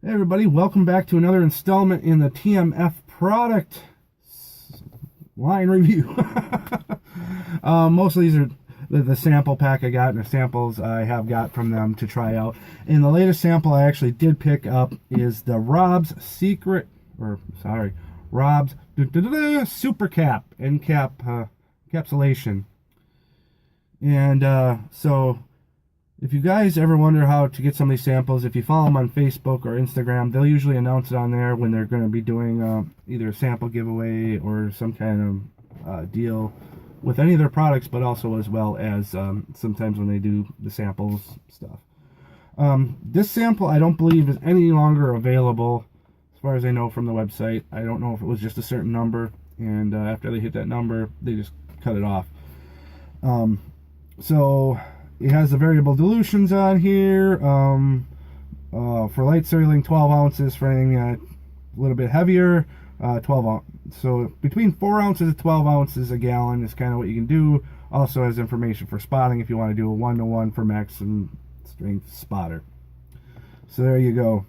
Hey everybody, welcome back to another installment in the TMF product line review. Most of these are the sample pack I got and the samples I have got from them to try out. And the latest sample I actually did pick up is the Rob's Super Cap Endcap encapsulation. And so if you guys ever wonder how to get some of these samples, if you follow them on Facebook or Instagram, they'll usually announce it on there when they're going to be doing either a sample giveaway or some kind of deal with any of their products, but also as well as sometimes when they do the samples stuff. This sample I don't believe is any longer available as far as I know from the website. I don't know if it was just a certain number, and after they hit that number, they just cut it off. So it has the variable dilutions on here. For light cerealing, 12 ounces. For anything a little bit heavier, 12 ounces. So between 4 ounces and 12 ounces a gallon is kind of what you can do. Also has information for spotting if you want to do a 1-to-1 for maximum strength spotter. So there you go.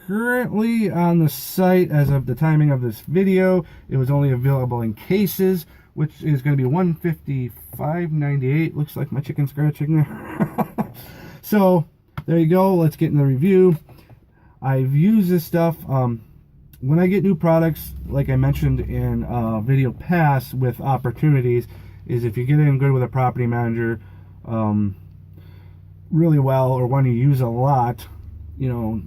Currently on the site, as of the timing of this video, it was only available in cases, which is going to be $155.98. Looks like my chicken scratching there. So there you go. Let's get in the review. I've used this stuff when I get new products, like I mentioned in video past with opportunities, is if you get in good with a property manager really well, or one you use a lot, you know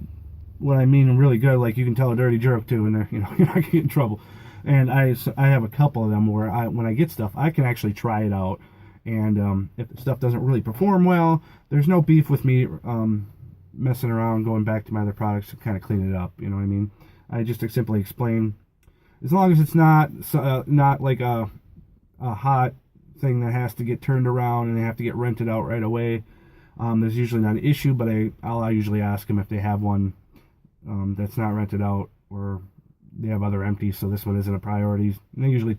what I mean, really good, like you can tell a dirty joke to, and you're not gonna get in trouble. And I have a couple of them where when I get stuff, I can actually try it out. And if the stuff doesn't really perform well, there's no beef with me messing around, going back to my other products to kind of clean it up. You know what I mean? I just simply explain, as long as it's not like a hot thing that has to get turned around and they have to get rented out right away. There's usually not an issue, but I'll usually ask them if they have one that's not rented out, or they have other empties, so this one isn't a priority. And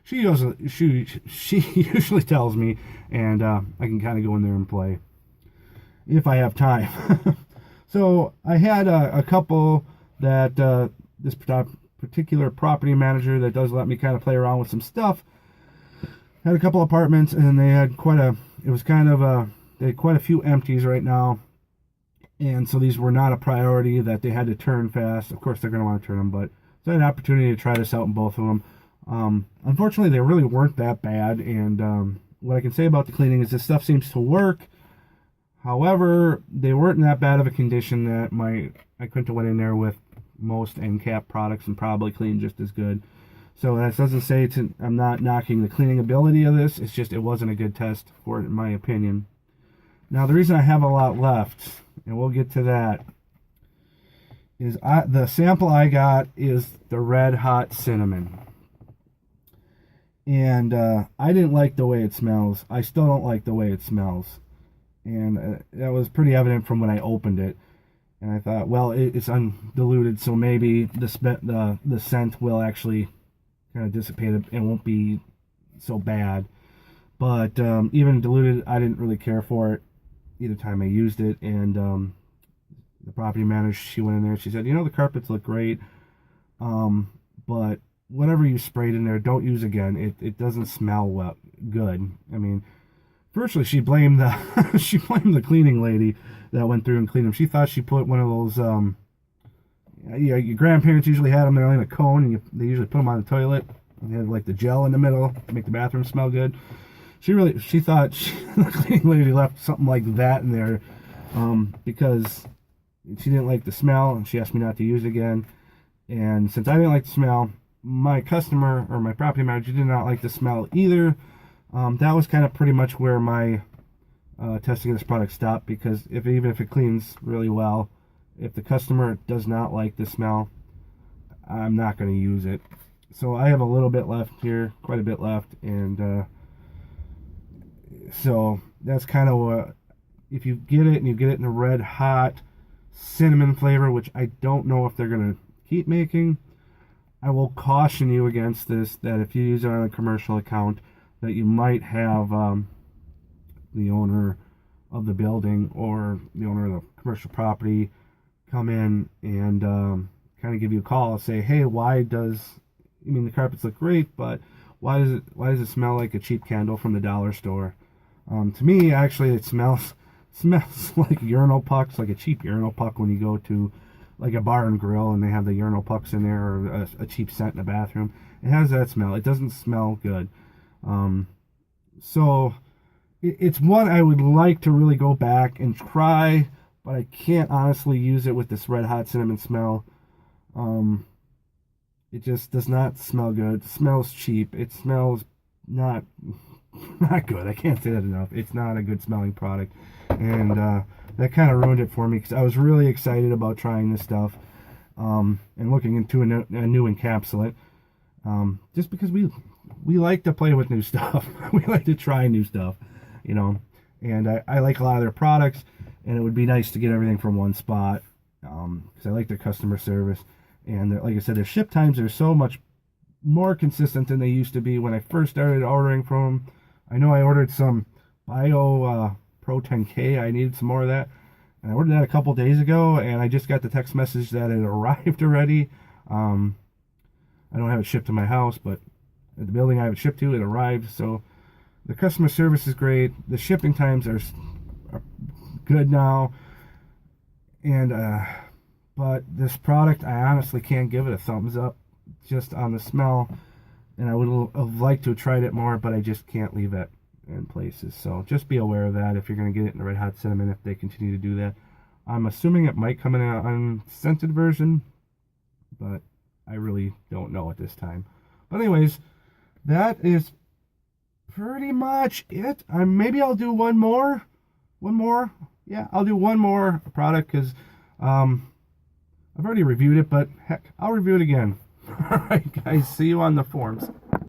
she usually tells me, and I can kind of go in there and play if I have time. So I had a couple that this particular property manager that does let me kind of play around with some stuff had a couple apartments, and they had they had quite a few empties right now. And so these were not a priority that they had to turn fast. Of course, they're going to want to turn them, but so I had an opportunity to try this out in both of them. Unfortunately, they really weren't that bad. And what I can say about the cleaning is this stuff seems to work. However, they weren't in that bad of a condition that I couldn't have went in there with most Endcap products and probably cleaned just as good. So that doesn't say I'm not knocking the cleaning ability of this. It's just it wasn't a good test for it, in my opinion. Now, the reason I have a lot left, and we'll get to that, is the sample I got is the Red Hot Cinnamon. And I didn't like the way it smells. I still don't like the way it smells. And that was pretty evident from when I opened it. And I thought, well, it's undiluted, so maybe the scent will actually kind of dissipate and won't be so bad. But even diluted, I didn't really care for it either time I used it. And the property manager, she went in there, she said, the carpets look great, but whatever you sprayed in there, don't use again. It doesn't smell good. I mean, firstly, she blamed the cleaning lady that went through and cleaned them. She thought she put one of those your grandparents usually had them, they're in a cone, and they usually put them on the toilet, and they had like the gel in the middle to make the bathroom smell good. She thought the cleaning lady left something like that in there because she didn't like the smell, and she asked me not to use it again. And since I didn't like the smell, my customer, or my property manager, did not like the smell either. That was kind of pretty much where my testing of this product stopped, because even if it cleans really well, if the customer does not like the smell, I'm not going to use it. So I have a little bit left here, quite a bit left, and so that's kind of what, if you get it and you get it in a Red Hot Cinnamon flavor, which I don't know if they're going to keep making, I will caution you against this, that if you use it on a commercial account, that you might have the owner of the building or the owner of the commercial property come in and kind of give you a call and say, hey, the carpets look great, but why does it smell like a cheap candle from the dollar store? To me, actually, it smells like urinal pucks, like a cheap urinal puck when you go to like a bar and grill and they have the urinal pucks in there, or a cheap scent in the bathroom. It has that smell. It doesn't smell good. So it's one I would like to really go back and try, but I can't honestly use it with this red hot cinnamon smell. It just does not smell good. It smells cheap. It smells not good. I can't say that enough. It's not a good smelling product, and that kind of ruined it for me because I was really excited about trying this stuff and looking into a new encapsulant. Just because we like to play with new stuff. We like to try new stuff, and I like a lot of their products, and it would be nice to get everything from one spot because I like their customer service. And like I said, their ship times are so much more consistent than they used to be when I first started ordering from them. I know I ordered some Bio Pro 10K. I needed some more of that. And I ordered that a couple days ago, and I just got the text message that it arrived already. I don't have it shipped to my house, but at the building I have it shipped to, it arrived. So the customer service is great. The shipping times are good now. And but this product, I honestly can't give it a thumbs up just on the smell. And I would have liked to have tried it more, but I just can't leave it in places. So just be aware of that if you're going to get it in the Red Hot Cinnamon, if they continue to do that. I'm assuming it might come in an unscented version, but I really don't know at this time. But anyways, that is pretty much it. Maybe I'll do one more. Yeah, I'll do one more product because I've already reviewed it, but heck, I'll review it again. All right, guys, see you on the forums.